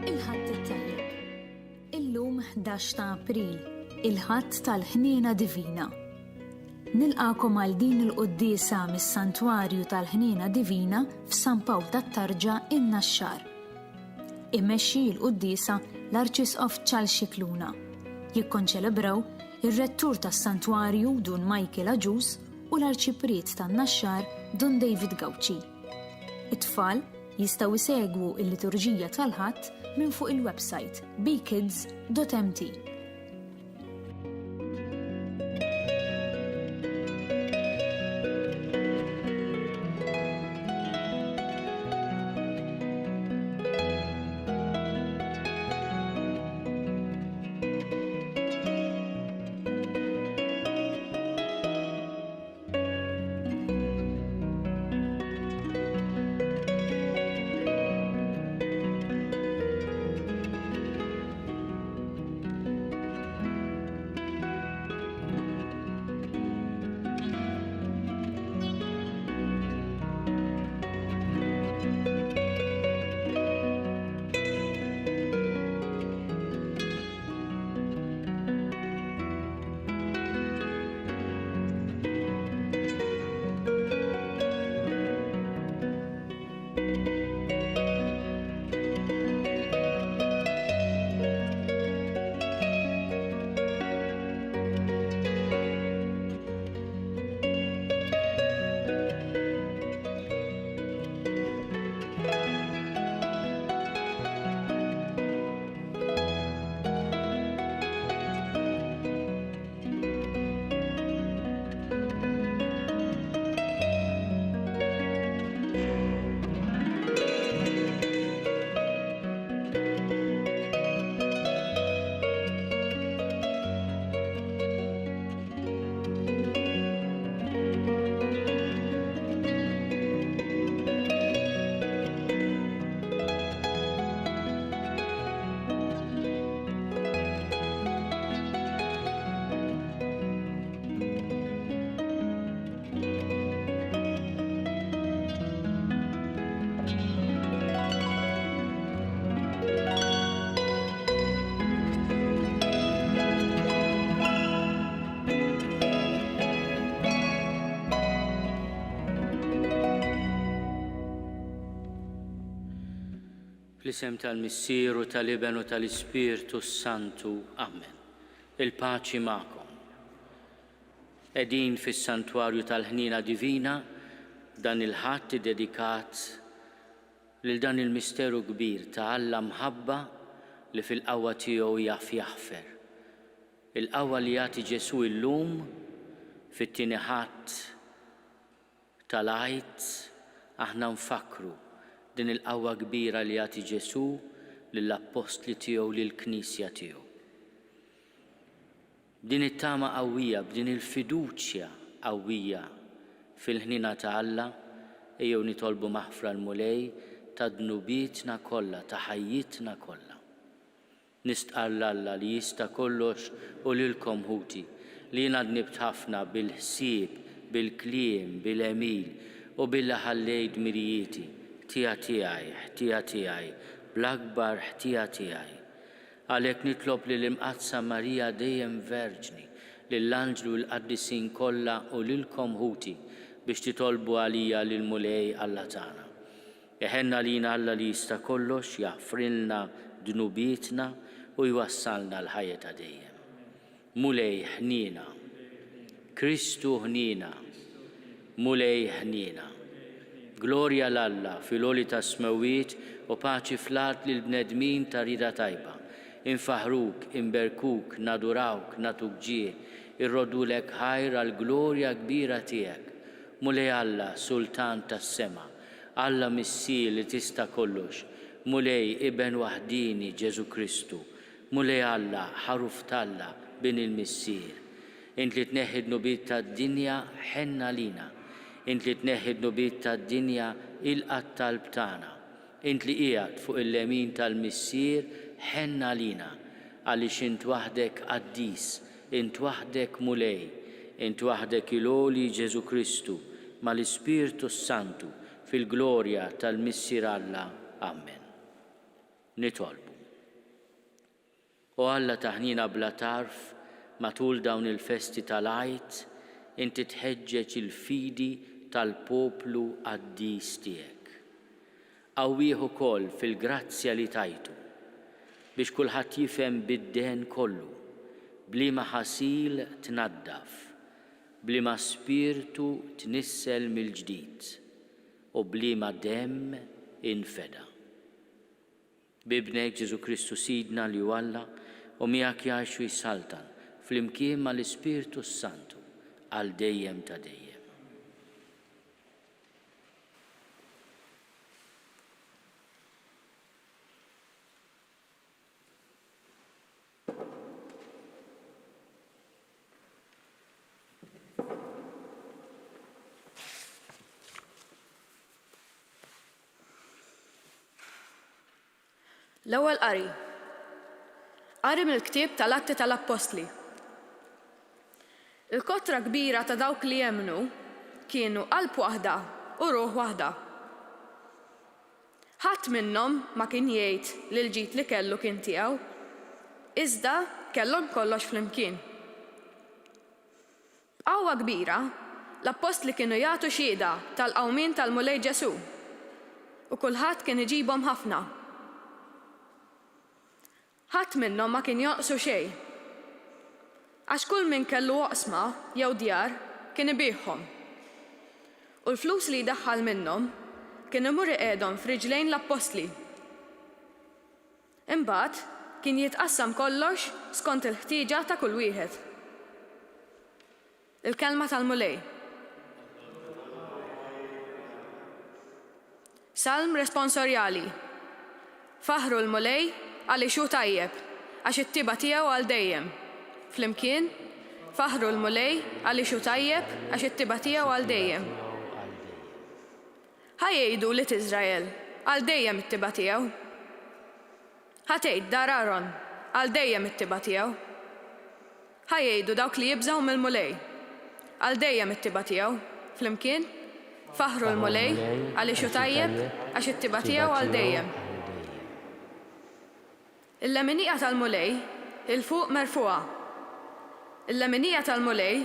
Il-ħadd it-tajjeb. Illum 11 ta' April, il-ħadd tal-Ħniena Divina. Nilqakom għal din il-quddiesa mis-Santwarju tal-Ħniena Divina f'San Pawl tat-Tarġa in-Naxxar. Immexxi l-quddiesa l-Arċisqof Charles Scicluna. Jikkonċelebraw ir-Rettur tas-Santwarju Dun Michael Aġus u l-Arċipriet tan-Naxxar Dun David Gawċi. It-tfal jistgħu jsegwu l-liturġija tal-ħadd minn fuq il-website bkids.mt. Fl-isem tal-Missieru tal-Iben u tal-Ispirtu Santu. Amen. Il-paċi magħkom. Qegħdin fis-Santwarju tal-Ħniena Divina dan il-ħadd dedikat lil dan il-misteru kbir ta' Alla mħabba li fil-qawwa tiegħu jaf jaħfer. Il-qawwa li jagħti Ġesu llum fit-tieni ħadd tal-Għid aħna nfakru din il-qawwa kbira li jagħti Ġesu lill-Apostli tiegħu lill-Knisja tiegħu. Din it-tama qawwija, b'din il-fiduċja qawwija fil-ħniena ta' Alla ejjew nitolbu maħfra l-mulej ta' dnubietna kollha, ta' ħajjitna kollha. Nistqar Alla li jista' kollox u lilkom ħuti li jiena dnibt ħafna bil-ħsieb, bil-kliem, bil-emil u billi ħallejt mirijieti. ħtija tiegħi, bl-akbar ħtija tiegħi. Għalhekk nitlob lill-Imqazza Marija dejjem Verġni, lill-Anġlu l-Qaddisin kollha u lilkom ħuti biex titolbu għalija lill-mulej Alla tagħna. Eħenna lina Alla li jista' kollox jaħfrilna dnubietna u jwassalna l-ħajja ta' dejjem. Mulej ħniena, Kristu ħniena, mulej ħniena. Glorja l-Alla fil-għoli ta' smewiet u paċi fl-art lill-bnedmin ta' rida tajba. Infaħruk, inberkuk, nadurawk, natuk ġie, irrodulek ħajr għal-glorja kbira tiegħek. Mulej Alla, Sultan tas-sema, Alla Missir li tista' kollox, mulej Iben waħdini Ġesu Kristu, mulej Alla, ħaruf talla bin il-Missir. Int li tneħħi d-nubiet tad-dinja ħenna lina. Int li tneħħi d-nubiet tad-dinja il-qatt talb tagħna. Int li qiegħed fuq il-lemin tal-Missier ħenna lina għaliex int waħdek qaddis, int waħdek mulej, int waħdek il-għoli Ġesu Kristu mal-Ispirtu Santu fil-glorja tal-Missier Alla. Amen. Nitolbu. U Alla taħnina bla tarf matul dawn il-festi tal-Għid, inti tħeġġeġ il-fidi tal-poplu qaddis tiegħek. Qawwih ukoll fil-grazzja li tajtu biex kulħadd jifhem bid-dehn kollu, bliema ħasil tnaddaf, bliema spirtu tnissel mill-ġdid u bliema demm infeda. Bibnek Ġesu Kristu Sidna li hu Alla u miegħek jgħixu jissaltan flimkien mal-Ispirtu Santu għal dejjem ta' dejjem. L-ewwel qari mill-ktieb tal-Atti tal-Apostli. Il-kotra kbira ta' dawk li jemmnu kienu qalb waħda u ruħ waħda. Ħadd minnhom ma kien jgħid li l-ġid li kellu kien tiegħu, iżda kellhom kollox flimkien. B'qawwa kbira, l-Apostli kienu jagħtu xhieda tal-qawmien tal-Mulej Ġesu u kulħadd kien iġibhom ħafna. Ħadd minnhom ma kien joqsu xejn, għax kull min kellu oqsma jew djar kien ibieħhom. U l-flus li jdaħħal minnhom kien imur iqiegħdhom f'riġlejn l-Apostli. Imbagħad kien jitqassam kollox skont il-ħtieġa ta' kull wieħed. Il-kelma tal-Mulej. Salm responsorjali. Faħru l-Mulej għaliex hu tajjeb, għax it-tiba tiegħu għal dejjem. Flimkien, faħru l-Mulej għaliex hu tajjeb, għax it-tiba tiegħu għal dejjem. Ħajjgħidu li Iżrael għal dejjem it-tiba tiegħu. Ħatgħid dar Aaron għal dejjem it-tiba tiegħu. Ħajjgħidu dawk li jibżgħu mill-Mulej għal dejjem it-tiba tiegħu. Flimkien, faħru l-Mulej għaliex hu tajjeb, għax it-tiba tiegħu għal dejjem. Il-leminija tal-Mulej il-fuq merfuqa. Il-leminija tal-Mulej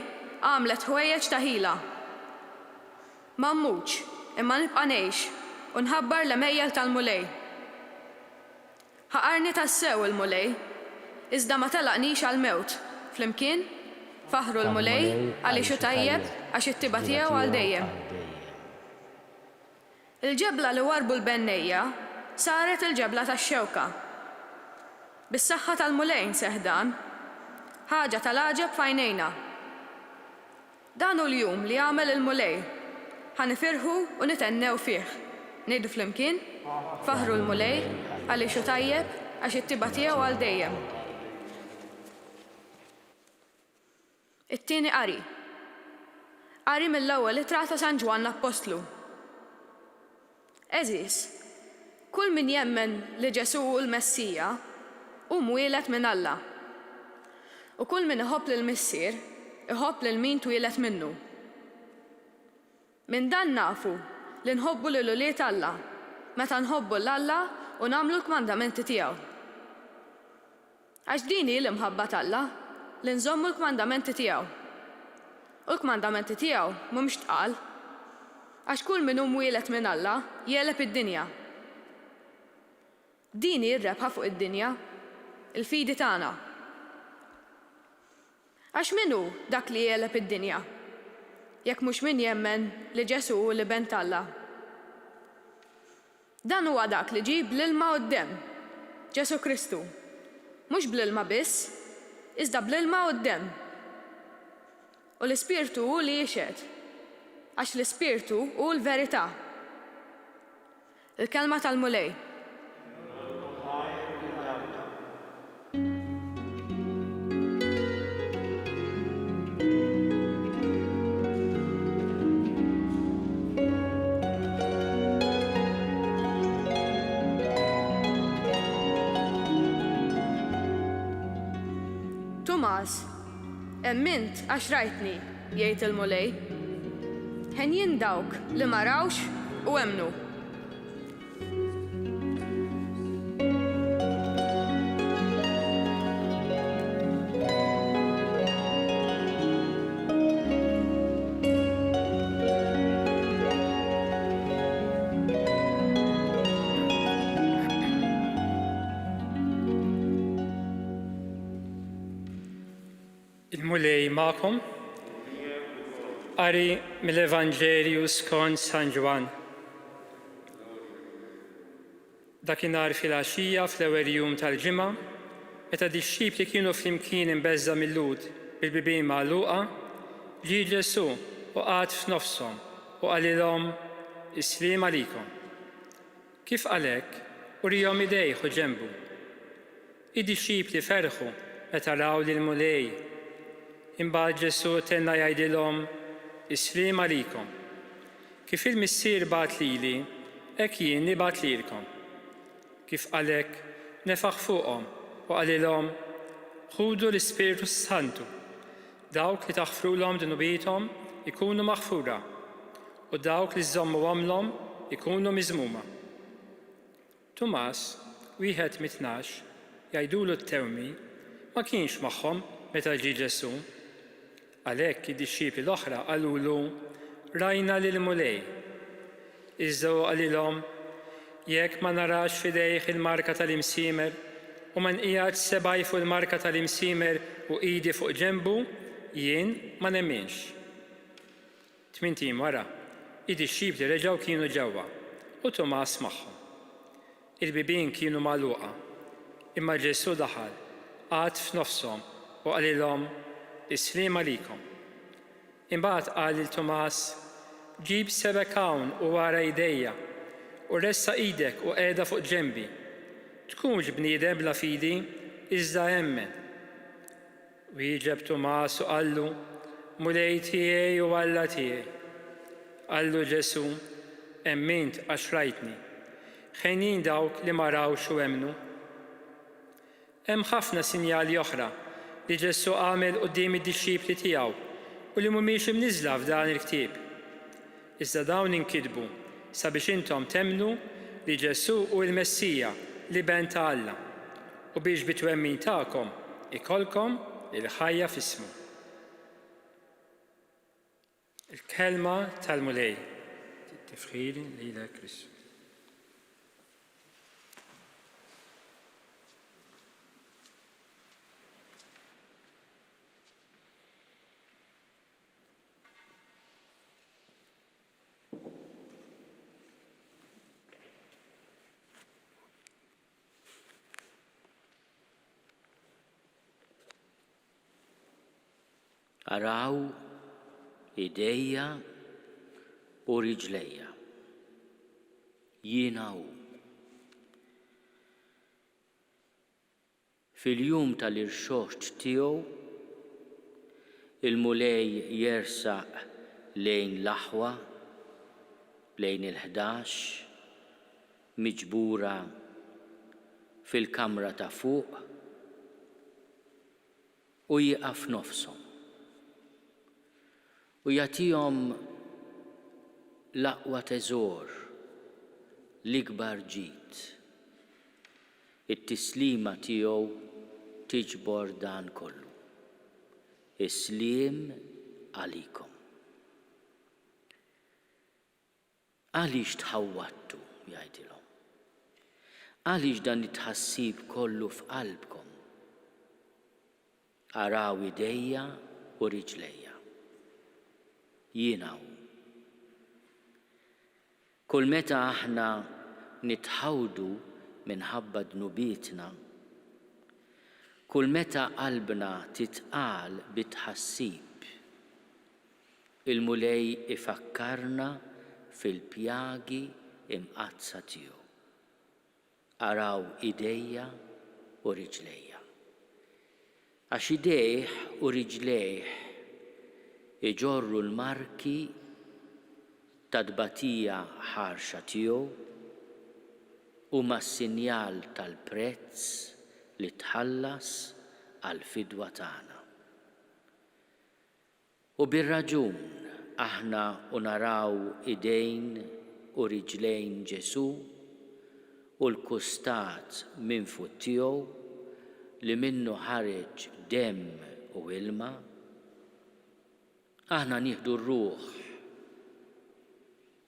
għamlet ħwejjeġ ta' ħila. Ma mmutx, imma nibqa' ngħix u nħabbar l-emejjel tal-Mulej. Ħaqarni tas-sew il-Mulej, iżda ma telaqnix għall-mewt. Flimkien, faħru l-Mulej għaliex hu tajjeb għax it-tiba tiegħu għal dejjem. Il-ġebla li warbu l-bennejja saret il-ġebla tax-xewka. Bis-saħħa tal-Mulej seħdan, ħaġa tal-għaġeb f'għajnejna. Dan hu l-jum li għamel il-Mulej, ħanifirħu u nitennew fih. Ngħidu flimkien, faħru l-Mulej għaliex hu tajjeb għax it-tiba tiegħu għal dejjem. It-tieni qari. Qari mill-ewwel ittra ta' San Ġwan l-Apostlu. Eżis, kull min jemmen li Ġesu hu l-Messija u mwieled minn Alla. U kull min iħobb lill-Missier, iħobb lil min twieled minnu. Minn dan nafu li nħobbu lil ulied Alla, meta nħobbu l-Alla u nagħmlu l-kmandamenti tiegħu. Għax din hi l-imħabba tal-Alla li nżommu l-kmandamenti tiegħu. U l-kmandamenti tiegħu mhumiex tqal, għax kull min hu mwieled minn Alla jeleb id-dinja. Din hi r-rebħa fuq id-dinja, il-fidi tagħna. Għax min hu dak li jeleb id-dinja? Jekk mhux min jemmen li Ġesu hu l-iben tal-Alla. Dan huwa dak li ġie bl-ilma u d-demm, Ġesu Kristu. Mhux bl-ilma biss, iżda bl-ilma u d-demm. U l-Ispirtu hu li jixhed, għax l-Ispirtu hu l-verità. Il-kelma tal-Mulej. Tumas, emmint għax rajtni, jgħid il-Mulej. Ħen dawk li ma rawx u emnu. Il-mulej ma'kom. Qari mill-Evanġelju skont San Ġwan. Dakinhar fil-għaxija fl-ewwel jum tal-ġimgħa, meta dix-xibli kienu flimkien imbeżża mill-lud bil-bibien magħluqa, ġie Ġesu u qgħad f'nofshom u qalilhom Isliem għalikom. Kif għalhekk urihom idejh u ġenbu. Id-dixxibli ferħu meta raw lill-mulej. Imbagħad Ġesu tenna jgħidilhom Isliem għalikom. Kif il-Missier bagħat lili, hekk jien nibgħat lilkom. Kif għalhekk nefaħ fuqhom u qalilhom ħudu l-Ispiritu Santu. Dawk li taħfrulhom dunubithom ikunu maħfura u dawk li żommu għamlhom ikunu miżmuma. Tumas, wieħed mit-tnax, jgħidulu t-tewmi, ma kienx magħhom meta ġie Ġesu. Għalhekk id-dixxibli l-oħra qalulu rajna lill-mulej. Iżda qalilhom jekk ma narax f'idejh il-marka tal-imsiemer u ma nqiegħed sebgħi fuq il-marka tal-imsiemer u iedi fuq ġenbu, jien ma nemminx. 8 ijiem wara, id-dixxibli reġgħu kienu ġewwa u Tumas magħhom. Il-bibien kienu magħluqa, imma Ġesu daħal, qgħad f'nofshom u qalilhom Isliem għalikom. Imbagħad qal lil Tumas, ġib sebek hawn u wara jdejja u ressa idek u qiegħda fuq ġenbi. Tkunx bniedem bla fidi, iżda emmen. Wieġeb Tumas u qallu, mulej tiegħi u Alla tiegħi. Qallu Ġesu, emmint għax rajtni. Ħejnin dawk li ma rawx u emmnu. Hemm ħafna sinjali oħra li Ġesu għamel quddiem id-dixxibli tiegħu u li mhumiex imniżla f'dan il-ktieb. Iżda dawn inkitbu sabiex intom temmnu li Ġesu hu l-Messija li ben ta' Alla u biex bit-twemmin tagħkom ikollkom il-ħajja f'ismu. Il-kelma tal-mulej. Tifħiri lilek Kristus. Araw idejja u riġlejja. Jiena hu. Fil-jum tal-irxoħġ tiegħu il-mulej jersaq lejn l-aħwa, lejn il-11, miġbura fil-kamra ta' fuq u jieqaf nofshom. U jagħtihom l-aqwa teżor, l-ikbar ġid. It-tislima tiegħu tiġbor dan kollu. Isliem għalikom. Għaliex tħawwattu, jgħidilhom. Għaliex dan it-tħassib kollu f'qalbkom. Araw idejja u riġlejja. Jiena hu. Kull meta aħna nitħawdu minħabba dnubietna, kull meta qalbna titqal bit-tħassib, il-mulej ifakkarna fil-pjagi imqazza tiegħu. Araw idejja u riġlejja. Għax idejh u riġlejh iġorru l-marki ta' tbatija ħarxa tiegħu huma s-sinjal tal-prezz li tħallas għall-fidwa tagħna. U bir-raġun aħna naraw idejn u riġlejn Ġesu u l-kustat minn fuq tiegħu li minnu ħareġ demm u ilma. Aħna nieħdu r-ruħ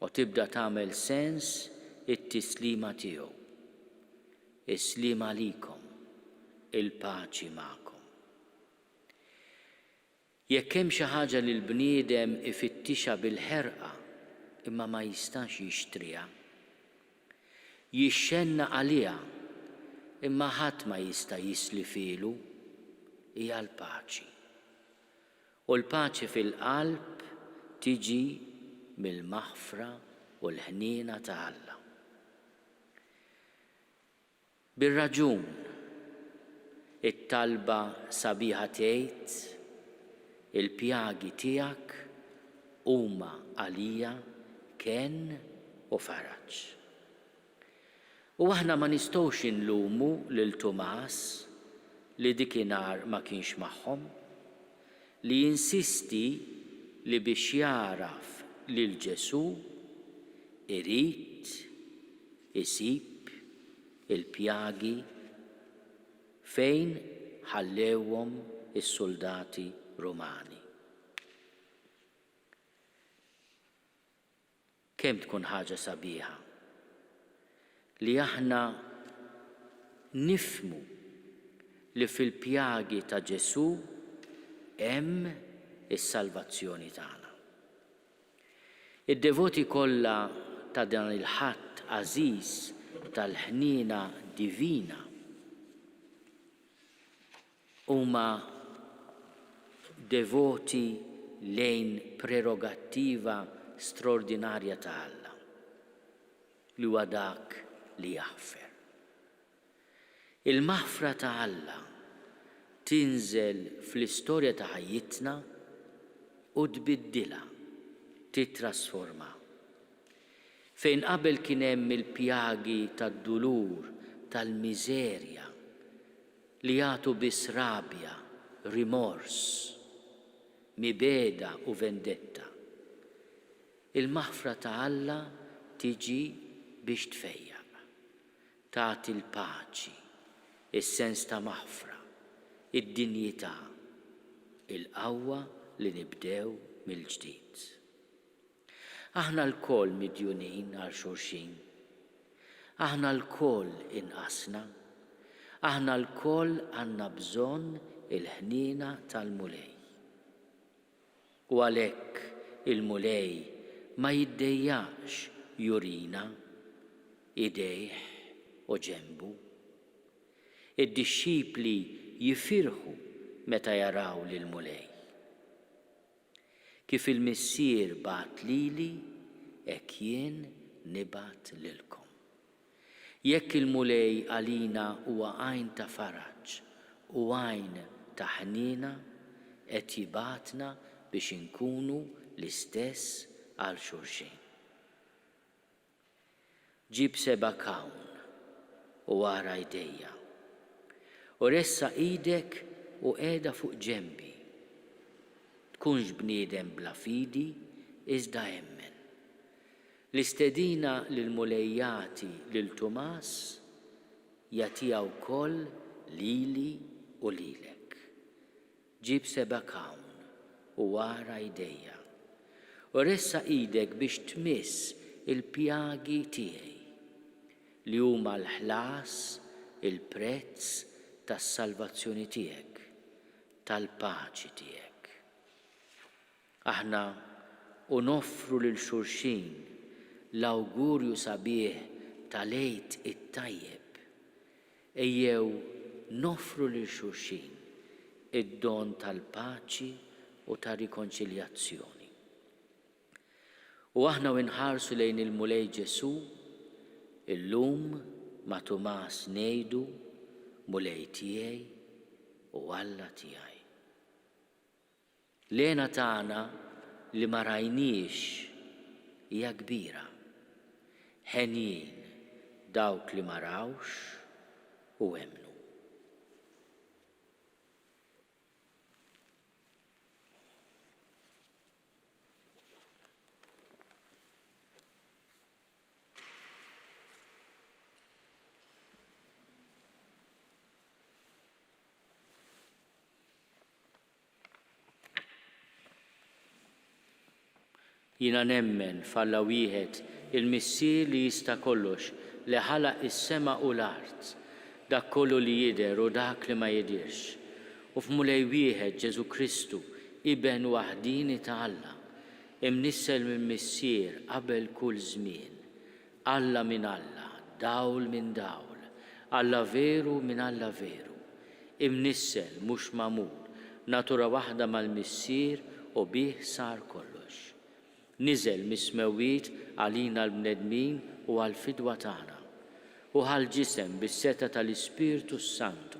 u tibda tagħmel sens it-tislima tiegħu. Isliem għalikom, il-paċi magħkom. Jekk hemm xi ħaġa li l-bniedem ifittixha bil-ħerqa imma ma jistax jixtriha, jixxenna għaliha imma ħadd ma jista' jisli fielu, hija l-paċi. U l-paċi fil-qalb tiġi mill-maħfra u l-ħniena ta' Alla. Bir-raġun it-talba sabiħa tgħid il-pjagi tiegħek huma għalija kien u faraġ. U aħna ma nistgħux inlumu lil Tumas li dikinhar ma kienx magħhom, li jinsisti li biex jaraf lil Ġesu irid isib il-pjagi fejn ħallewhom is-soldati Rumani. Kemm tkun ħaġa sabiħa li aħna nifmu li fil-pjagi ta' Ġesu hemm is-salvazzjoni tagħna. Id-devoti kollha ta' dan il-ħadd għażiż tal-ħniena divina huma devoti lejn prerogattiva straordinarja ta' Alla li huwa dak li jaħfer. Il-maħfra ta' Alla tinżel fl-istorja ta' ħajjitna u tbiddilha, titrasforma. Fejn qabel kien hemm il-pjagi tad-dulur, tal-miżerja li jagħtu biss rabja, rimors, mibeda u vendetta. Il-maħfra ta' Alla tiġi biex tfejjaq, tagħti l-paċi, is-sens ta' maħfra, id-dinjità, il-qawwa li nibdew mill-ġdid. Aħna l-koll midjunin għal xulxin, aħna l-koll inqasna, aħna l-koll għandna bżonn il-ħniena tal-mulej. U għalhekk il-mulej ma jiddejjax jurina idejh u ġenbu. Id-dixxipli jifirħu meta jaraw lill-mulej. Kif il-missier bat lili, hekk jien nibat lilkom. Jekk il-mulej għalina huwa għajn ta' faraġġ u għajn ta' ħniena, qed jibatna biex inkunu l-istess għal xulxin. Ġib 7 kawn u wara jdejja u ressa idek u qiegħda fuq ġenbi. Tkunx bniedem bla fidi, iżda emmen. L-istedina lill-mulejjati lil Tumas jagħtiha wkoll lili u lilek. Ġib 7 kawn u wara jdejja u ressa idek biex tmiss il-pjagi tiegħi li huma l-ħlas, il-prezz tas-salvazzjoni tiegħek, tal-paċi tiegħek. Aħna unoffru lil xulxin l-awgurju sabiħ tal-Għid it-tajjeb, ejjew noffru lil xulxin id-don tal-paċi u tar-rikonċiljazzjoni. U aħna nħarsu lejn il-mulej Ġesu, illum ma' Tumas ngħidu mulej tiegħi u Alla tiegħi. L-għena tagħna li ma rajniex hija kbira. Ħenjin dawk li ma rawx u hemmnu. Jina nemmen f'Alla wieħed il-missier li jista' kollox li ħalaq is-sema u l-art, dak kollu li jidher u dak li ma jidirx. U f'mulej wieħed Ġesu Kristu iben waħdini ta' Alla, imnissel minn missier qabel kull żmien, Alla minn Alla, dawl minn dawl, Alla veru minn Alla veru, imnissel mhux magħmul, natura waħda mal-missier u bih sar kollox. Niżel mis-smewwiet għalina l-bnedmin u għall-fidwa tagħna u ħal-ġisem bis-seta tal-Ispiritu Santu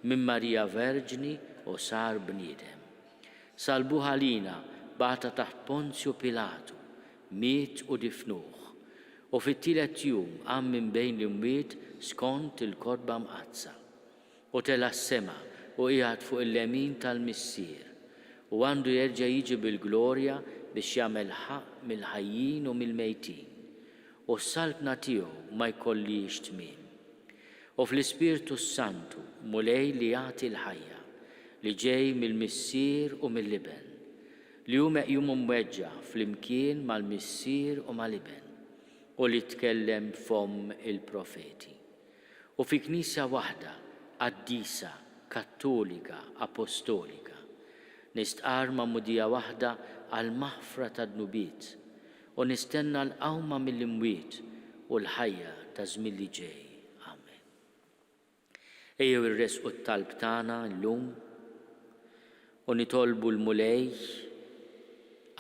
minn Marija Verġni u sar bniedem. Salbuh għalina bata taħt Ponzju Pilatu, miet u difnuh, u fit-tielet jum qam minn bejn l-imwiet skont il-kodba mqazza, u tela s-sema u qiegħed fuq il-lemin tal-missier, u għandu jerġa' jiġi bil-glorja biex jagħmel ħaq mill-ħajjin u mill-mejtin, u s-saltna tiegħu ma jkollix tmiem. U fl-Ispiritu Santu mulej li jagħti l-ħajja li ġej mill-missier u mill-liben, li hu meqjum mweġġa' flimkien mal-missier u mal-liben, u li tkellem fom il-profeti. U fi Knisja waħda, qaddisa, kattolika, apostolika, nistqar ma'mudija waħda għal maħfra ta' dnubiet u nistenna l-qawma mill-imwiet u l-ħajja ta' żmien li ġej. Amen. Ejjew irresqu t-talb tagħna llum u nitolbu l-mulej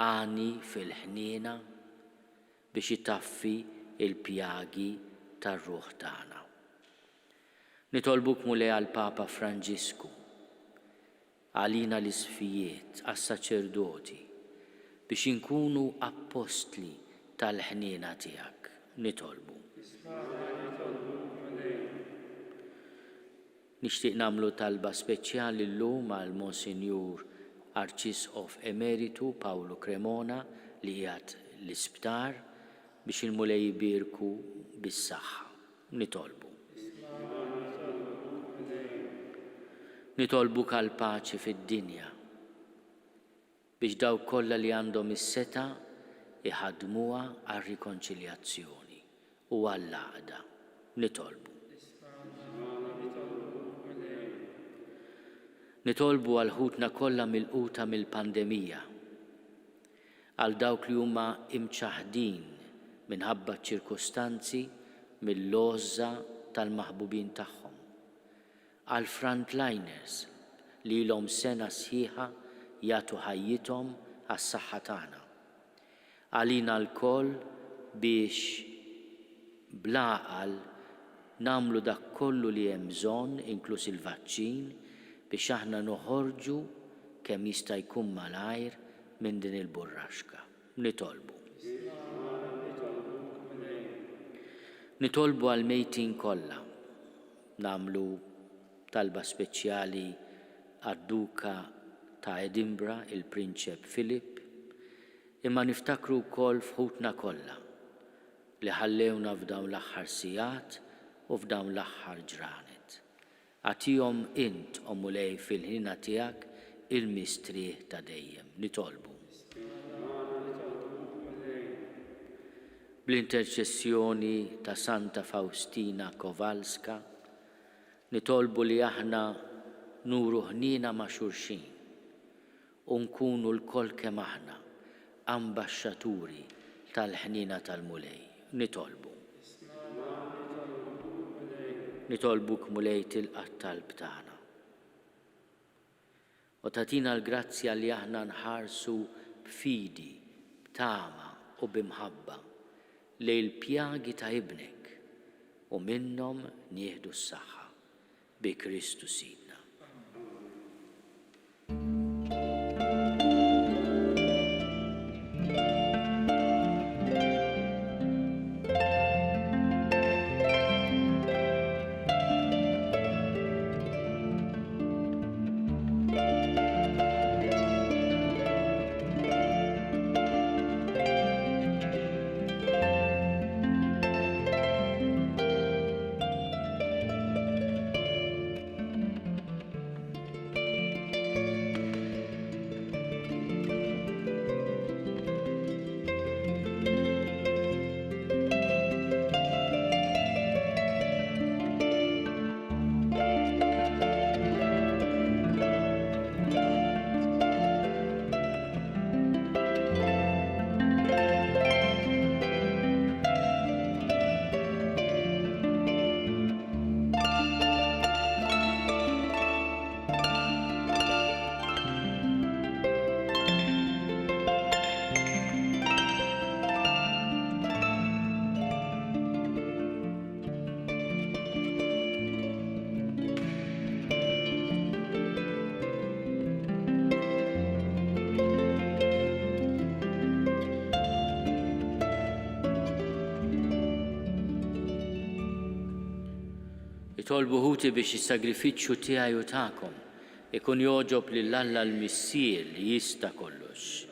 għani fil-ħniena biex itaffi il-pjagi tar-ruħ tagħna. Nitolbuk mulej għall-Papa Franġisku, għalina l-isfijiet, għas-saċerdoti, biex inkunu appostli tal-ħniena tiegħek. Nitolbu. Nixtieq nagħmlu talba speċjali llum għal Monsinjur Arċisqof Emeritu Pawlu Cremona li qiegħed l-isptar biex il-mulej jibirku bis-saħħa. Nitolbu. Nitolbu għal paċi fid-dinja biex dawk kollha li għandhom is-seta iħaddmuha għar-rikonċiljazzjoni u għall-għaqda. Nitolbu. Nitolbu għal ħutna kollha milquta mill-pandemija, għal dawk li huma imċaħdin minħabba ċirkustanzi mill-logħża tal-maħbubin tagħhom, għal frontliners li ilhom sena sħiħa jagħtu ħajjithom għas-saħħa tagħna, għalina l-koll biex blaqal nagħmlu dak kollu li hemm bżonn inkluż il-vaċċin biex aħna noħorġu kemm jista' jkun malajr minn din il-burraxka. Nitolbu. Nitolbu għal mejtin kollha. Nagħmlu talba speċjali għad-Duka ta' Edinburgh, il-Prinċep Philip, imma niftakru wkoll f'ħutna kollha li ħallewna f'dawn l-aħħar sigħat u f'dawn l-aħħar ġranet. Għatihom int u mulej fil-ħina tiegħek il-mistrieħ ta' dejjem. Nitolbu. Bl-interċessjoni ta' Santa Faustina Kowalska nitolbu li aħna nuru ħnina ma' xulxin u nkunu l-koll kemm aħna ambaxxaturi tal-ħnina tal-mulej. Nitolbu. Nitolbuk mulej tilqa' talb tagħna. U tatina l-grazzja li aħna nħarsu b'fidi, b'tama u b'imħabba lejn il-pjagi ta' ibnek u minnhom nieħdu s-saħħa bi Kristu Sidna. Nitolbu ħuti biex is-sagrifiċċju tiegħi u tagħkom ikun joġob lill-Alla l-Missier li jista' kollox.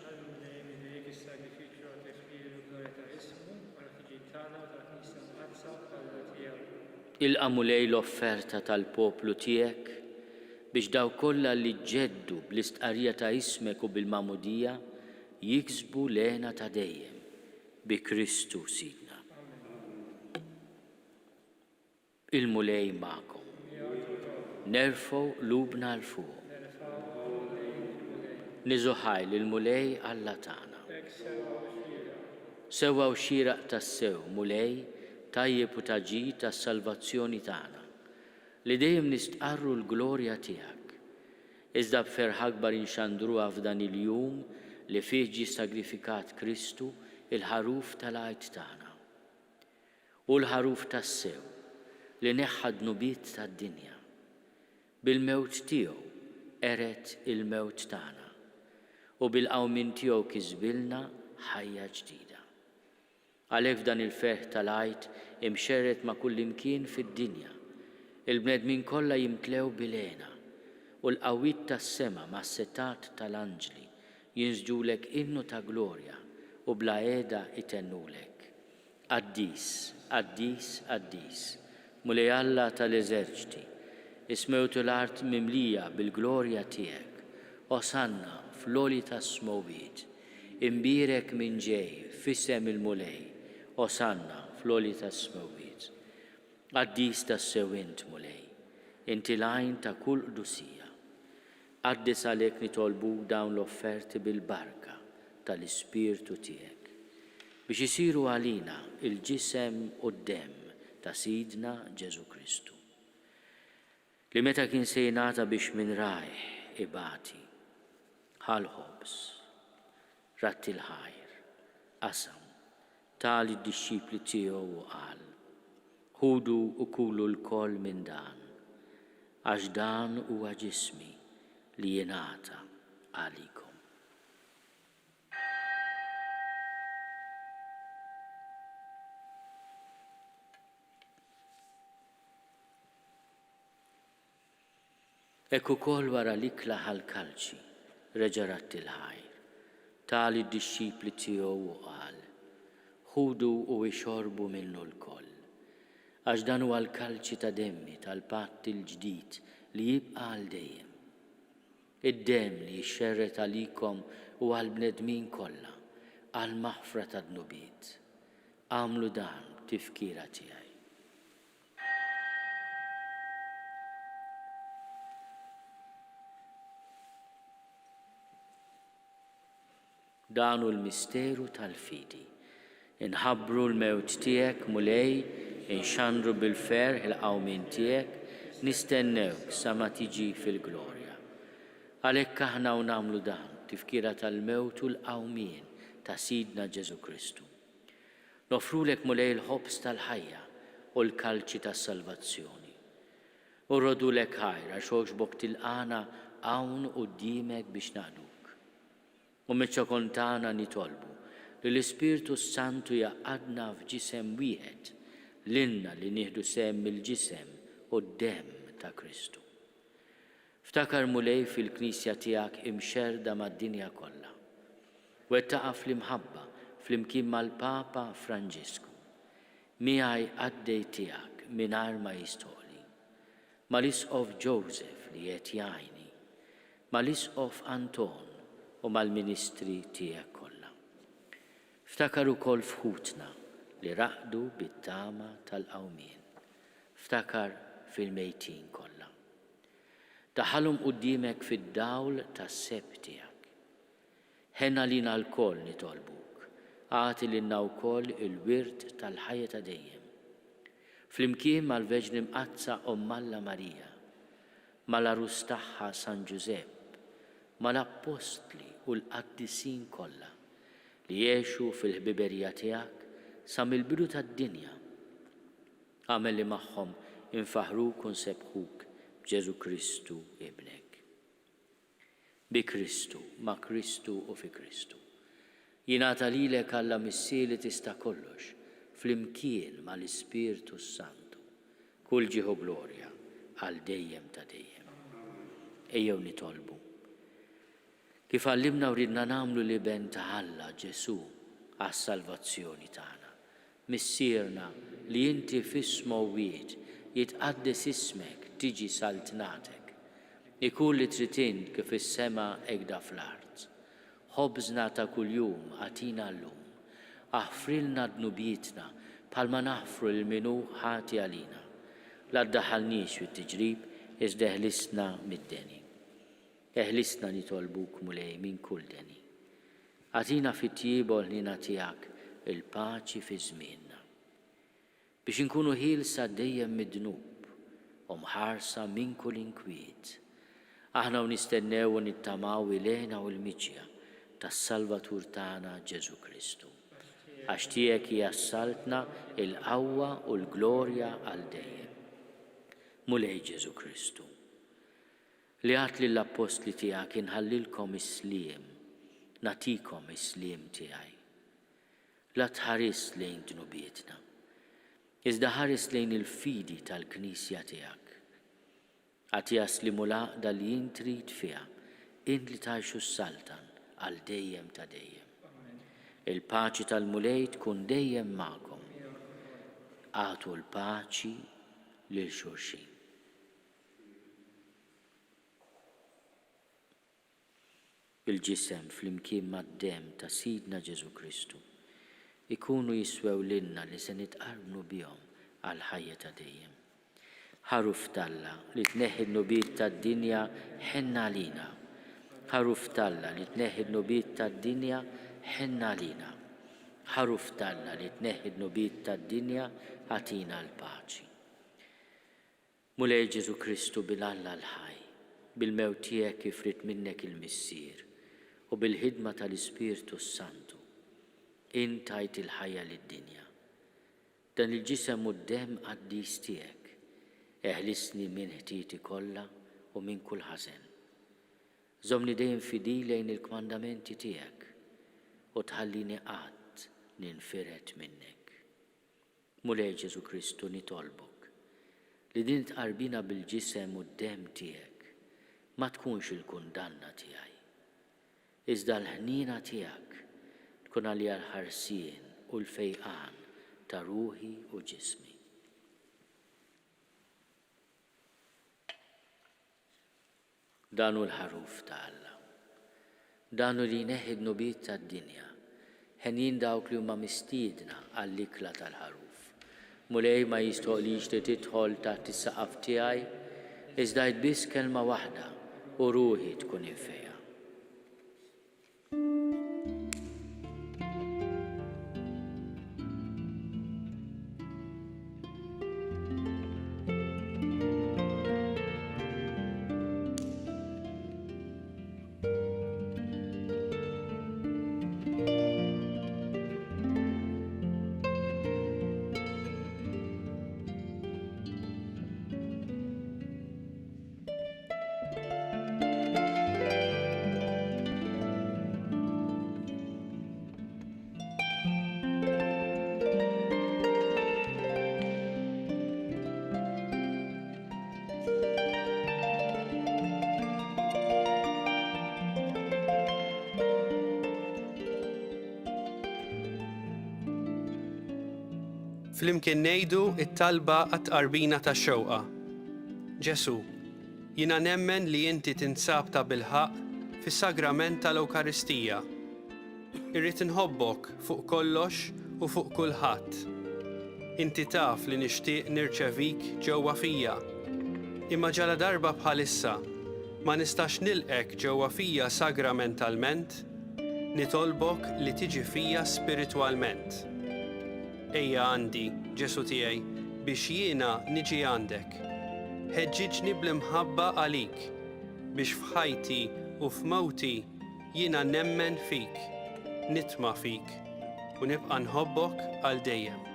Ilqamu lej l-offerta tal-poplu tiegħek biex daw kollha li ġeddu bl-istqarrija ta' ismek u bil-magħmudija jiksbu lena ta' dejjem bi Kristu Sidna. Il-mulej ma'kom. Nerfgħu lubna l fuq. Niżuħaj il-mulej Alla tagħna. Sewwa u xieraq tas-sew mulej tajjeb u taġid tas-salvazzjoni tagħna li dejjem nistqarru l-glorja tiegħek. Iżda b'ferħ akbar inxandruha f'dan il-jum li fih ġie sagrifikat Kristu il-ħaruf tal-għajt tagħna. U l-ħaruf tas-sew li neħħa d-nubiet tad-dinja. Bil-mewt tiegħu eret il-mewt tagħna u bil-qawmin tiegħu kisbilna ħajja ġdida. Għalhekk f'dan il-ferħ tal-għajt imxerret ma' kull imkien fid-dinja. Il-bnedmin kollha jimtlew bilena u l-qawwiet tas-sema mas-setat tal-anġli jinżġulek innu ta' glorja u bla qiegħda itennulek. Qaddis, qaddis, qaddis, mulej Alla tal-eżerċiti, ismewtu l-art mimlija bil-glorja tiegħek, osanna fl-oli tas-smowit, imbirek minn ġej f'isem il-mulej, osanna fl-oli tas-smowit. Qaddis tas-sew int mulej, inti l-għajn ta' kull qdusija. Qaddis għalhekk nitolbuk dawn l-offerti bil-barka tal-Ispirtu tiegħek biex isiru għalina il-ġisem u d-demm ta' Sidna Ġesu Kristu. Li meta kien se jingħata biex minn rajh ibati, ħal-ħobs, ratti l-ħajr, qasam, tali d-dixxipli tiegħu u qal, ħudu u kulu l-koll minn dan, għax dan huwa ġismi li jingħata għalikom. Ekk ukoll wara l-ikla ħall-kalċi reġa' ratti l-ħajr, tali d-dixxipli tiegħu u qal, ħudu u ixorbu minnu l-koll, għax dan huwa l-kalċi ta' demmi tal-patt il-ġdid li jibqa' għal dejjem. Id-demm li jxerret għalikom u għall-bnedmin kollha għall-maħfra tad-nubiet. Għamlu dan tifkira tiegħi. Dan hu l-misteru tal-fidi. Inħabbru l-mewt tiegħek mulej, inxandru bil-ferħ il-qawmin tiegħek, nistennewk sa ma tiġi fil-glorja. Għalhekk aħna u nagħmlu dan tifkira tal-mewt u l-qawmien ta' Sidna Ġesu Kristu. Nofrulek mulej il-ħobs tal-ħajja u l-kalċi tas-salvazzjoni. U rrodulek ħajra xogħġbok tilqana hawn quddiemek biex nagħduk. U meċċa kontana nitolbu li l-Ispirtu Santu jaqadna f'ġisem wieħed lilna li nieħdu sehem mill-ġisem u d-demm ta' Kristu. Ftakar mulej fil-Knisja tiegħek imxerda mad-dinja kollha. Wettaqa' fl-imħabba flimkien mal-Papa Franġisku. Miegħi għaddej tiegħek mingħajr ma jistħoli. Mal-Isqof Joseph li qed jgħinni. Mal-Isqof Anton u mal-ministri tiegħek kollha. Ftakar ukoll f'ħutna li raqdu bit-tama tal-qawmien. Ftakar fil-mejtin kollha. Daħalhom quddiemek fid-dawl tas-seb tiegħek. Ħenna lina l-koll nitolbuk, għati lilna wkoll il-wirt tal-ħajja ta' dejjem. Flimkien mal-Verġni Mqazza Alla Marija, mal-arus tagħha San Giuseppe, mal-Appostli u l-qaddisin kollha li jgħixu fil-ħbiberija tiegħek sa mill-bidu tad-dinja. Għamel li magħhom infaħruk u nsebħuk b'Ġesu Kristu ibnek. Bi Kristu, ma' Kristu u fi Kristu. Jingħata lilek Alla Missier li tista' kollox flimkien mal-Ispirtu Santu. kull ġieħu glorja għal dejjem ta' dejjem. Ejjew nitolbu. Kif għallimna u ridna nagħmlu li ben ta' Alla Ġesu għas-salvazzjoni tagħna. Missierna li inti fis-smowiet jitqaddes ismek tiġi saltnatek. Ikun li trid int kif is-sema hekk fl-art. Ħobżna ta' kuljum għatina llum. Aħfrilna dnubietna bħalma naħfru l-minu ħati għalina. La ddaħħalniex fit-tiġrib iżda eħlisna mid-deni. Eħlisna nitolbuk mulej minn kull deni. Għatina fit-tjieb ħnina tiegħek il-paċi fi żmienna. Biex inkunu ħielsa dejjem mid-dnub u mħarsa minn kull inkwiet. Aħna nistennew u nittamaw ilena u l-miġja tas-Salvatur tagħna Ġesu Kristu. Għax tiegħek jassaltna il-qawwa u l-glorja għal dejjem. Mulej Ġesu Kristu, li għat lill-apostli tiegħek inħallilkom is-sliem, natikom is-sliem tiegħi. La tħares lejn dnubietna, iżda ħares lejn il-fidi tal-Knisja tiegħek. Għat jaslimu l-għaqda li jien trid fiha, int li tgħixu s-saltan għal dejjem ta' dejjem. Il-paċi tal-mulej tkun dejjem magħkom. Għatu l-paċi lil xulxin. Il-ġisem fl-imkien mad-dem ta' Sidna Ġesu Kristu ikunu jiswew lilna li se nitqarnu bihom għal ħajja ta' dejjem. Ħaruf Alla li tneħħi n-nubiet tad-dinja ħenna lina. Ħaruf Alla li tneħħi n-nubiet tad-dinja ħenna lina. Ħaruf Alla li tneħħi n-nubiet tad-dinja għatina l-paċi. Mulej Ġesu Kristu bil-Alla l-ħaj, bil-mewt tiegħek kif rid minnek il-missier u bil-ħidma tal-Ispirtu Santu. Int tajt il-ħajja lid-dinja. Dan il-ġisem u d-dem qaddis tiegħek. Eħlisni minn ħtieti kollha u minn kull ħażen. Żomni dejjem fidil lejn il-kmandamenti tiegħek u tħallini qatt ninfiret minnek. Mulej Ġesu Kristu nitolbok li din tqarbina bil-ġisem u d-dem tiegħek ma tkunx il-kundanna tiegħi. Iżda l-ħnina tiegħek tkun għalija l-ħarsien u l-fejqan ta' ruħi u ġismi. Danu l-ħaruf ta' Alla. Danu li jneħħi d-nubiet tad-dinja. Ħenjin dawk li huma mistiedna għall-ikla tal-ħaruf. Mulej ma jistoqlix li tidħol taħt is-saqaf tiegħi, iżda biss kelma waħda u ruħi tkun infejja. Flimkien ngħidu it-talba għat-tqarbina tax-xewqa. Ġesu, jiena nemmen li inti tinsab ta' bilħaq fis-sagrament tal-Ewkaristija. Irrid inħobbok fuq kollox u fuq kulħadd. Inti taf li nixtieq nirċevik ġewwa fija. Imma ġala darba bħalissa ma nistax nilqek ġewwa fija sagramentalment, nitolbok li tiġi fija spiritwalment. Ejja għandi, Ġesu tiegħi, biex jiena niġi għandek. Ħeġġiġni bl-imħabba għalik, biex f'ħajti u f'mewti jiena nemmen fik, nitma' fik u nibqa' nħobbok għal dejjem.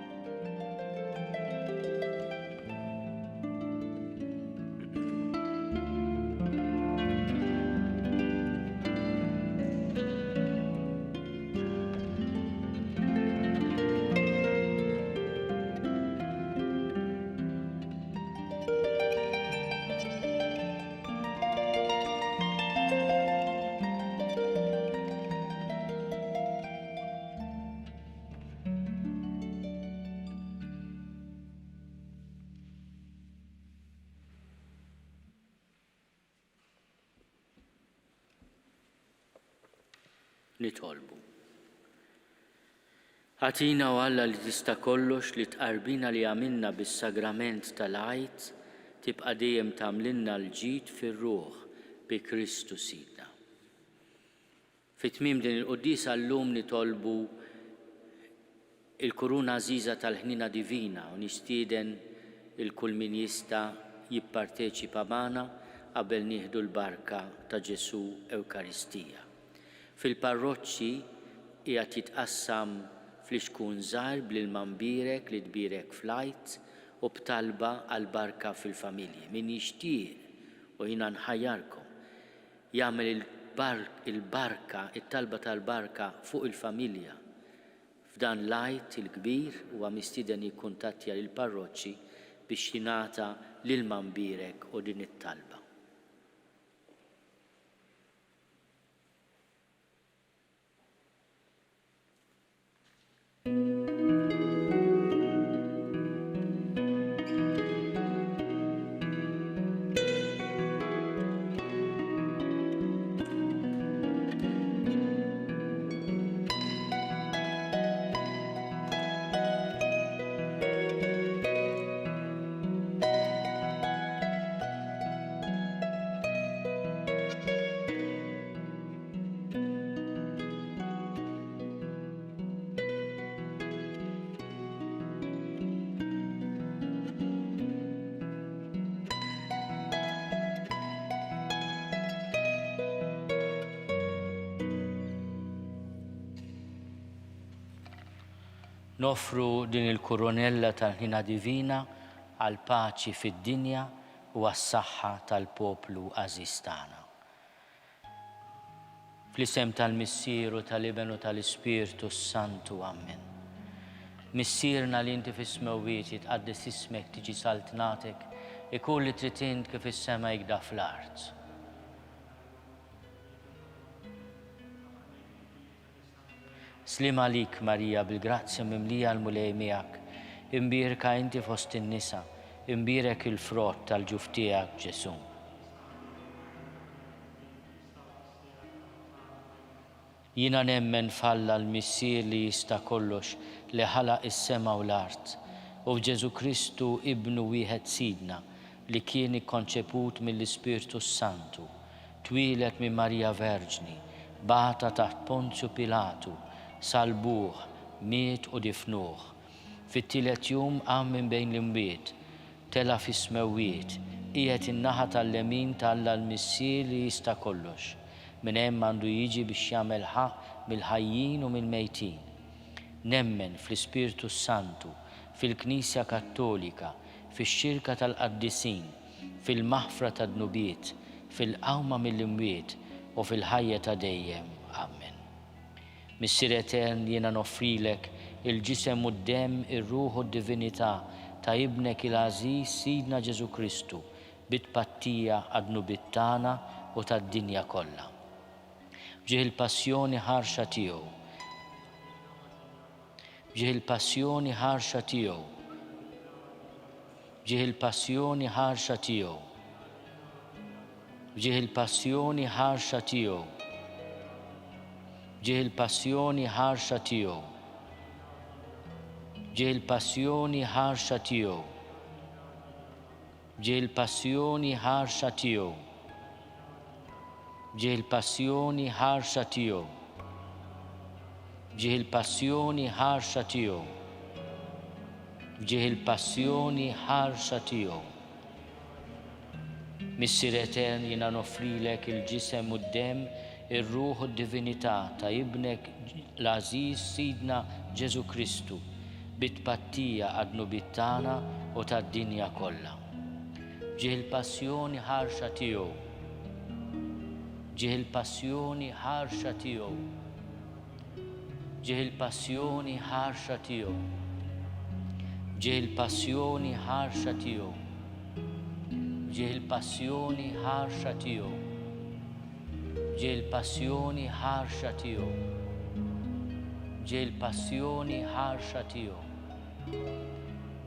nitolbu. Għatina u Alla li tista' kollox li tqarbina li għamilna bis-sagrament tal-għajt tibqa' dejjem tagħmlilna l-ġid fir-ruħ bi Kristu Sidna. Fit-tmiem din il-qudiesa llum nitolbu il-kuruna għażiża tal-ħnina divina u nistieden il-kull min jista' jipparteċipa magħna qabel nieħdu l-barka ta' Ġesu Ewkaristija. Fil-parroċċi qiegħed jitqassam fl-ixkun żgħar bl-ilma mbierek li tbierek fl-għajt u b'talba għall-barka fil-familji. Min jixtieq u jiena nħajjarkom jagħmel il-barka, it-talba tal-barka fuq il-familja f'dan l-għajt il-kbir huwa mistieden jikkuntattja lill-parroċċi biex jingħata l-ilma mbierek u din it-talba. Nofru din il-kurunella tal-ħina divina għal paċi fid-dinja u għas-saħħa tal-poplu għażiż tagħna. Fl-isem tal-Missieru tal-Iben u tal-Ispirtu Santu, Amen. Missierna li inti fis-smewwiet jitqaddis ismek tiġi saltnatek, ikun li trid int kif is-sema jgda fl-art. Slim għalik, Marija, bil-grazzja mimlija l-mulej miegħek, imbierka inti fost in-nisa, imbierek il-frott tal-ġuf tiegħek Ġesu. Jiena nemmen f'Alla l-Missier li jista' kollox li ħalaq is-sema u l-art, u f'Ġesu Kristu ibnu wieħed Sidna li kien ikkonċeput mill-Ispirtu Santu, twilet minn Marija Verġni, bata taħt Ponzju Pilatu, salbuh, miet u difnuh. Fit-tielet jum qam minn bejn l-imwiet, tela fis-smewwiet, qiegħed in-naħa tal-lemin tal-Alla l-Missier li jista' kollox. Minn hemm għandu jiġi biex jagħmel ħaq mill-ħajjin u mill-mejtin. Nemmen fl-Ispirtu Santu, fil-Knisja Kattolika, fix-xirka tal-qaddisin, fil-maħfra tad-dnubiet, fil-qawma mill-imwiet u fil-ħajja ta' dejjem. Amen. Missier Etern, jiena noffrilek il-ġisem u d-demm, ir-ruħ u d-divinità ta' ibnek il-għażiż Sidna Ġesu Kristu bit-pattija għad-dnubiet tagħna u tad-dinja kollha. Ġieħ il-passjoni ħarxa tiegħu. Ġieħ il-passjoni ħarxa tiegħu. Ġieħ il-passjoni ħarxa tiegħu. Ġieħ il-passjoni ħarxa tiegħu. Ġieħ il-passjoni ħarxa tiegħu. Ġieħ il-passjoni ħarxa tiegħu. Ġieħ il-passjoni ħarxa tiegħu. Ġieħ il-passjoni ħarxa tiegħu. Ġieħ il-passjoni ħarxa tiegħu. Ġieħ il-passjoni ħarxa tiegħu. Missier Etern, jiena noffrilek il-ġisem u d-demm, ir-ruħ u d-divinità ta' ibnek l-għażiż Sidna Ġesu Kristu bit-pattija għad-dnubiet tagħna u tad-dinja kollha. Ġieħ il-passjoni ħarxa tiegħu. Ġieħ il-passjoni ħarxa tiegħu. Ġieħ il-passjoni ħarxa tiegħu. Ġieħ il-passjoni ħarxa tiegħu. Ġieħ il-passjoni ħarxa tiegħu. Ġieħ il-passjoni ħarxa tiegħu. Ġieħ il-passjoni ħarxa tiegħu.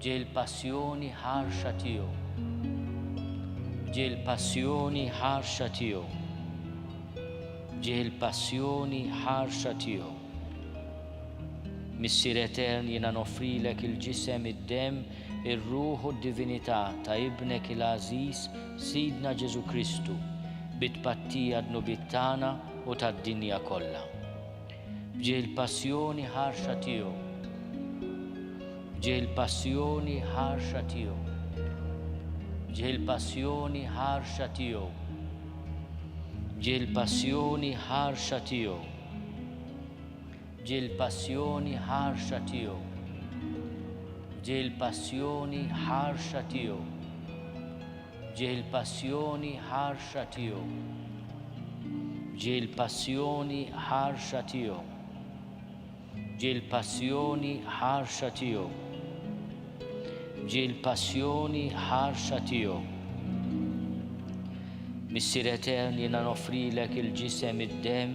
Ġieħ il-passjoni ħarxa tiegħu. Ġieħ il-passjoni ħarxa tiegħu. Ġie il-passjoni ħarxa tiegħu. Missier Etern jiena nofrilek il-ġisem, id-dem, ir-ruħ u d-divinità ta' ibnek il-Aziz Sidna Ġesu Kristu bit-tpattija d-nubiet tagħna u tad-dinja kollha. Ġie il-passjoni ħarxa tiegħu. Ġie il-passjoni ħarxa tiegħu. Ġie il-passjoni ħarxa tiegħu. Ġie il-passjoni ħarxa tiegħu. Ġie il-passjoni ħarxa tiegħu. Ġie il-passjoni ħarxa tiegħu. Ġie il-passjoni ħarxa tiegħu. Ġie il-passjoni ħarxa tiegħu. Ġie il-passjoni ħarxa tiegħu. Ġie il-passjoni ħarxa tiegħu. Missier Etern jiena nofrilek il-ġisem, id-dem,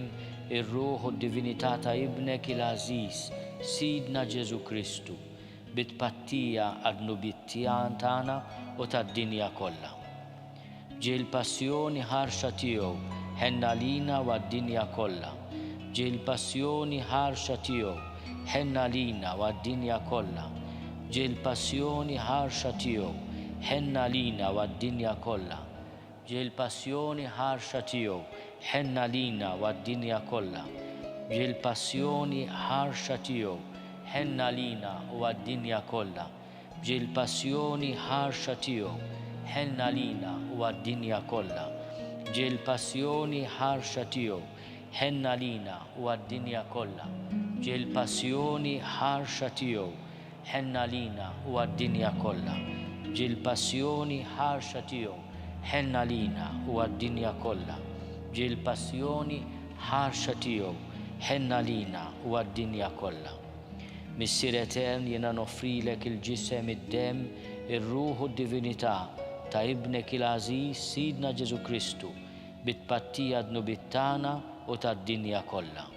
ir-ruħ u d-divinità ta' ibnek il-Aziz Sidna Ġesu Kristu bit-tpattija għad-nubiet tagħna u tad-dinja kollha. Ġie il-passjoni ħarxa tiegħu ħenna lina u għad-dinja kollha. Ġie il-passjoni ħarxa tiegħu ħenna lina u għad-dinja kollha. Ġie il-passjoni ħarxa tiegħu ħenna lina u għad-dinja kollha. Ġie il-passjoni ħarxa tiegħu ħenna lina u għad-dinja kollha. Ġie il-passjoni ħarxa tiegħu ħenna lina u għad-dinja kollha. Ġie il-passjoni ħarxa tiegħu ħenna lina u għad-dinja kollha. Ġie il-passjoni ħarxa tiegħu ħenna lina u għad-dinja kollha. Ġie il-passjoni ħarxa tiegħu ħenna lina u għad-dinja kollha. Ġie il-passjoni ħarxa tiegħu ħenna lina u għad-dinja kollha. Ġie il-passjoni ħarxa tiegħu ħenna lina u għad-dinja kollha. Missier Etern jiena nofrilek il-ġisem, id-dem, ir-ruħ u d-divinità ta' ibnek il-Aziz Sidna Ġesu Kristu bit-tpattija d-nubiet tagħna u tad-dinja kollha.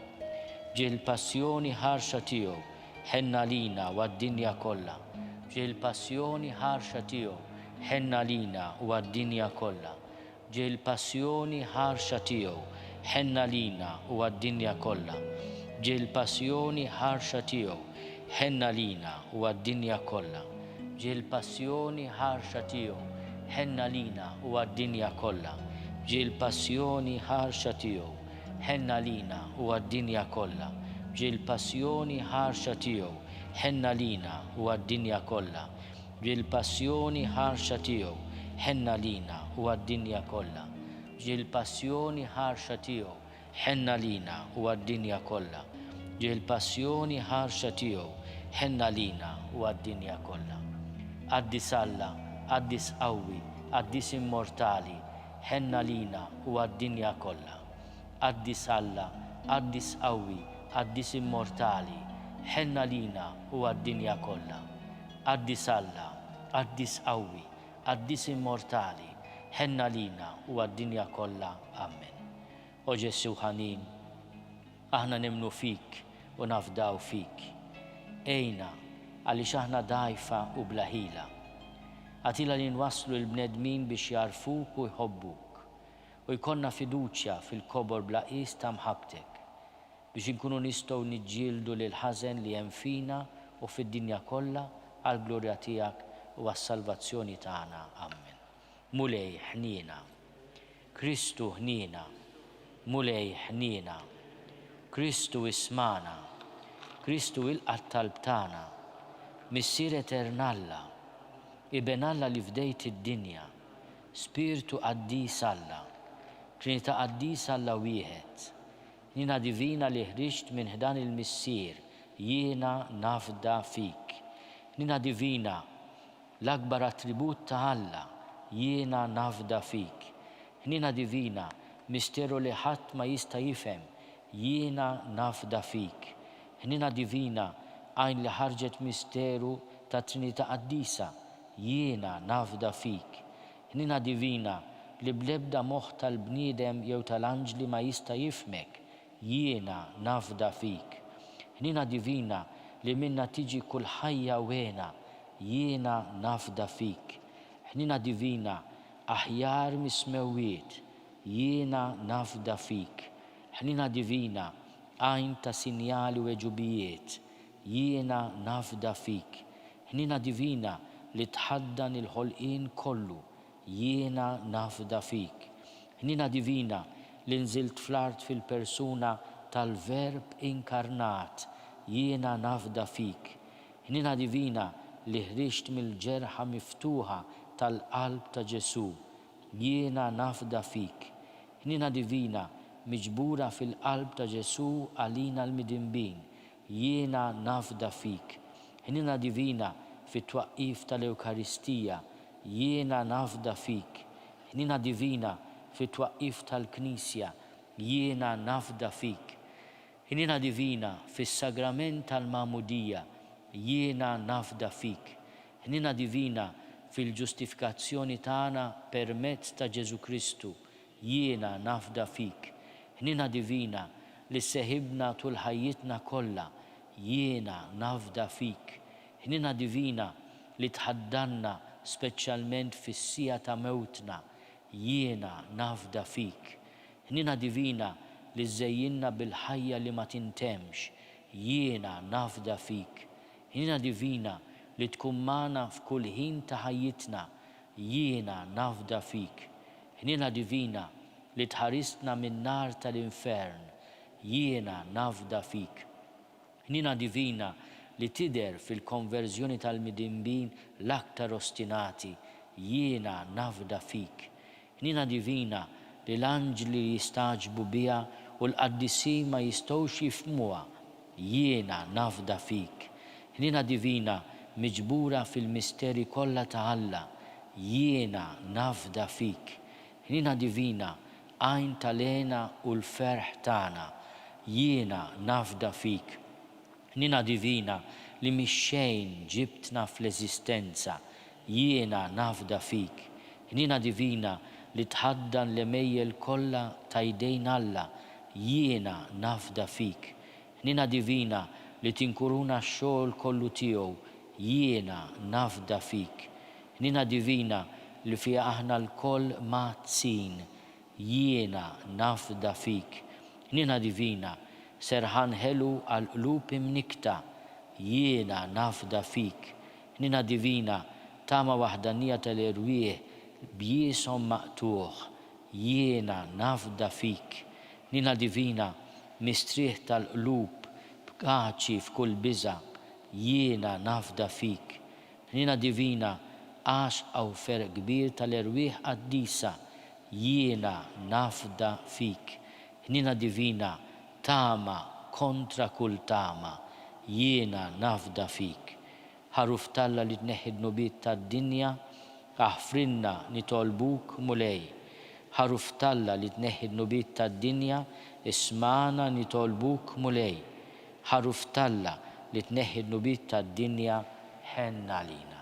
Ġie il-passjoni ħarxa tiegħu ħenna lina u għad-dinja kollha. Ġie il-passjoni ħarxa tiegħu ħenna lina u għad-dinja kollha. Ġie il-passjoni ħarxa tiegħu ħenna lina u għad-dinja kollha. Ġie il-passjoni ħarxa tiegħu ħenna lina u għad-dinja kollha. Ġie il-passjoni ħarxa tiegħu ħenna lina u għad-dinja kollha. Ġie il-passjoni ħarxa tiegħu ħenna lina u għad-dinja kollha. Ġie il-passjoni ħarxa tiegħu ħenna lina u għad-dinja kollha. Ġie il-passjoni ħarxa tiegħu ħenna lina u għad-dinja kollha. Ġie il-passjoni ħarxa tiegħu ħenna lina u għad-dinja kollha. Ġie il-passjoni ħarxa tiegħu ħenna lina u għad-dinja kollha. Qaddis Alla, qaddis qawwi, qaddis immortali, ħenna lina u għad-dinja kollha. Qaddis Alla, qaddis qawwi, qaddis immortali, ħenna lina u għad-dinja kollha. Qaddis Alla, qaddis qawwi, qaddis immortali, ħenna lina u għad-dinja kollha. Amen. O Ġesu ħanin, aħna nemnu fik u nafdaw fik. Ejna għaliex aħna dajfa u blaħila. Għatila li nwaslu l-bnedmin biex jarfuk u jħobbuk u jkonna fiduċja fil-kobor blaqis ta' mħabtek biex inkunu nistgħu niġġieldu lil ħażen li hemm fina u fid-dinja kollha għall-glorja tiegħek u għas-salvazzjoni tagħna. Amen. Mulej ħniena, Kristu ħniena, mulej ħniena, Kristu ismana, Kristu il-qatt talb tagħna, Missier Etern Alla, Iben Alla li fdejt id-dinja, Spiritu qaddis Alla, Trinità qaddis Alla wieħed, Nina divina li ħriġt minn ħdan il-missier, jiena nafda fik. Nina divina, l-akbar attribut ta' Alla, jiena nafda fik. Nina divina, misteru li ħadd ma jista' jifhem, jiena nafda fik. Nina divina, għajn li ħarġet misteru ta' Trinità qaddisa, jiena nafda fik. Nina divina, li blebda moħħ tal-bniedem jew tal-anġli ma jista' jifmek, jiena nafda fik. Nina divina, li minna tiġi kull ħajja wena, jiena nafda fik. Nina divina, aħjar mismewiet, jiena nafda fik. ħnina divina, għajn ta' sinjali u eġubijiet, jiena nafda fik. Ħnina divina li tħaddan il-ħolqien kollu, jiena nafda fik. Ħnina divina li nżilt fl-art fil-persuna tal-Verb inkarnat, jiena nafda fik. Ħnina divina li ħriġt mill-ġerħa miftuħa tal-qalb ta' Ġesu, jiena nafda fik. Ħnina divina miġbura fil-qalb ta' Ġesu għalina l-midimbin, jiena nafda fik. Ħnina divina fit-twaqqif tal-Ewkaristija, jiena nafda fik. Ħnina divina fit-twaqqif tal-Knisja, jiena nafda fik. Ħnina divina fis-sagrament tal-Mamudija, jiena nafda fik. Ħnina divina fil-ġustifikazzjoni tagħna permezz ta' Ġesu Kristu, jiena nafda fik. Ħnina divina li seħibna tul ħajjitna kollha, jiena nafda fik. Ħnina divina li tħaddanna speċjalment fis-sija ta' mewtna, jiena nafda fik. Ħnina divina li żejjinna bil-ħajja li ma tintemx, jiena nafda fik. Ħnina divina li tkun magħna f'kull ħin ta' ħajjitna, jiena nafda fik. Ħnina divina li tħarisna min-nar tal-infern, jiena nafda fik. Ħnina divina li tidher fil-konverżjoni tal-midimbin l-aktar ostinati, jiena nafda fik. Ħnina divina li l-anġli jistaġbu biha u l-qaddisi ma jistgħux jifhmuha, jiena nafda fik. Ħnina divina miġbura fil-misteri kollha ta' Alla, jiena nafda fik. Ħnina divina għajn tal-għena u l-ferħ tagħna, jiena nafda fik. Ħnina divina li mix-xejn ġibtna fl-eżistenza, jiena nafda fik. Ħnina divina li tħaddan l-emejjel kollha ta' jdejn Alla, jiena nafda fik. Ħnina divina li tinkuruna x-xogħol kollu tiegħu, jiena nafda fik. Ħnina divina li fiha aħna l-koll mazzin, jiena nafda fik. Ħnina divina serħan ħelu għal qlub imnikta, jiena nafda fik. Ħnina divina tama waħdanija tal-irwieħ b'jiesom maqtuħ, jiena nafda fik. Ħnina divina mistrieħ tal-qlub b'kaċi f'kull biża, jiena nafda fik. Ħnina divina għax għaw ferq kbir tal-irwieħ qaddisa, jiena nafda fik. Ħnina divina tama kontra kull tama, jiena nafda fik. Ħaruf talla li tneħħi d-nubiet tad-dinja, aħfrinna nitolbuk mulej. Ħaruf talla li tneħħi d-nubiet tad-dinja, ismana nitolbuk mulej. Ħaruf talla li tneħħi d-nubiet tad-dinja, ħenna lina.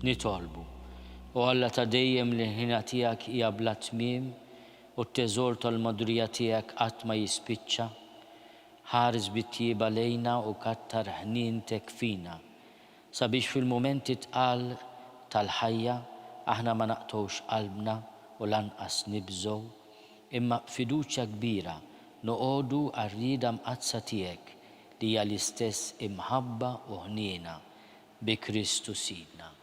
Nitolbu. U Alla ta' dejjem li ħina tiegħek hija bla tmiem u t-teżor tal-madrija tiegħek qatt ma jispiċċa. Ħares bit-tjieba lejna u kattar ħnientek fina, sabiex fil-mumenti tqal tal-ħajja aħna ma naqtgħux qalbna u lanqas nibżgħu, imma b'fiduċja kbira noqogħdu għar-rieda mqazza tiegħek li hija l-istess imħabba u ħniena bi Kristu Sidna.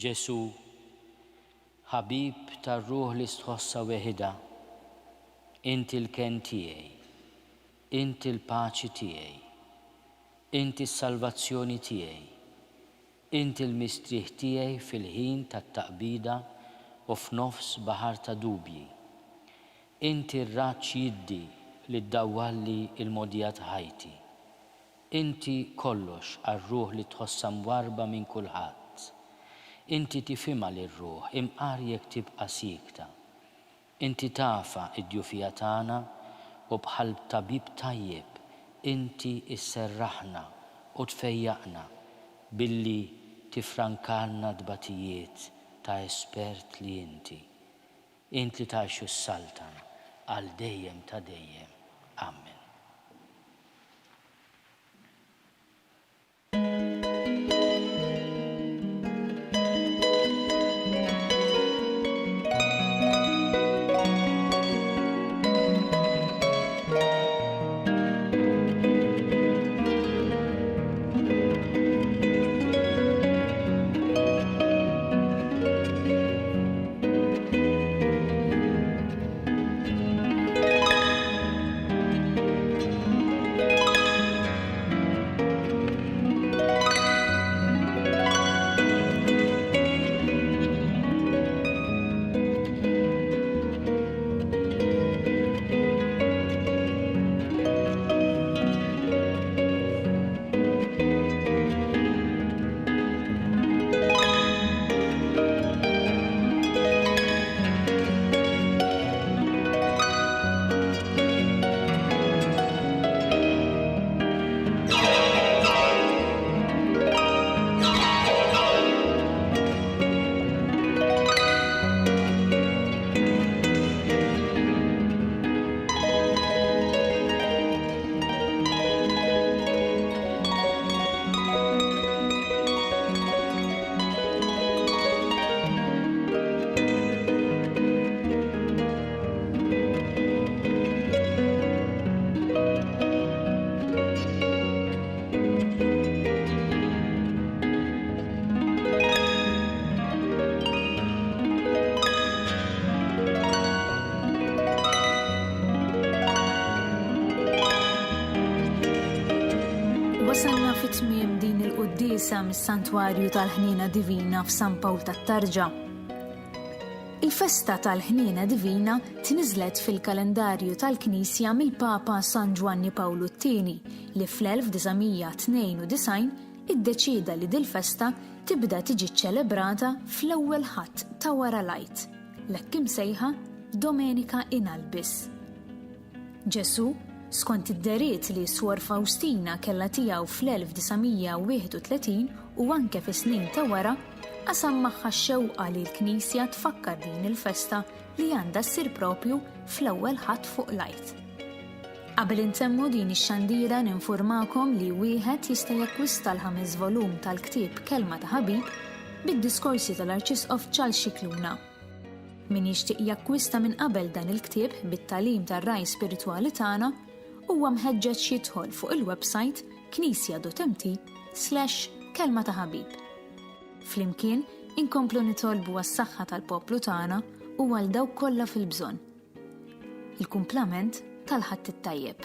Ġesu, ħabib tar-ruħ li stħossa weħida, inti l-ken tiegħi, inti l-paċi tiegħi, inti s-salvazzjoni tiegħi, inti l-mistrieħ tiegħi fil-ħin tat-taqbida u f'nofs baħar ta' dubji. Inti r-raġġ jiddi li ddawwalli il-modija ta' ħajti. Inti kollox għar-ruħ li tħossa mwarba minn kulħadd. Inti tifhimha lir-ruħ imqarjek tibqa' sikta. Inti tafa id-djufija tagħna u bħal tabib tajjeb inti isserraħna u tfejjaqna billi tifrankalna dbatijiet ta' espert li inti. Inti tgħixu s-saltan għal dejjem ta' dejjem. Amen. Wasalna fit-tmiem din il-quddiesa mis-Santwarju tal-Ħniena Divina f'San Pawl tat-Tarġa. Il-festa tal-Ħniena Divina tniżlet fil-kalendarju tal-Knisja mill-Papa San Giovanni Pawlu II li fl-1992 iddeċieda li dil-festa tibda tiġi ċċelebrata fl-ewwel ħadd ta' wara l-Għid, l-hekk imsejħa Domenika Inalbis. Ġesu, skont id-deriet li Suor Faustina kellha tiegħu fl-1931 u anke fis-snin ta' wara, qasam magħha x-xewqa li l-Knisja tfakkar din il-festa li għandha ssir propju fl-ewwel ħadd fuq l-Għid. Qabel intemmu din ix-xandira ninfurmakom li wieħed jista' jakkwista l-5 volum tal-ktieb Kelma ta' Ħabib bid-diskorsi tal-Arċisqof Charles Scicluna. Min jixtieq jakkwista minn qabel dan il-ktieb bit-tagħlim tar-raj spiritwali tagħna huwa mħeġġeġ jidħol fuq il-website knisja.mt/kelma ta' ħabib. Flimkien inkomplu nitolbu għas-saħħa tal-poplu tagħna u għal dawk kollha fil-bżonn. Il-kumplament tal-ħadd it-tajjeb.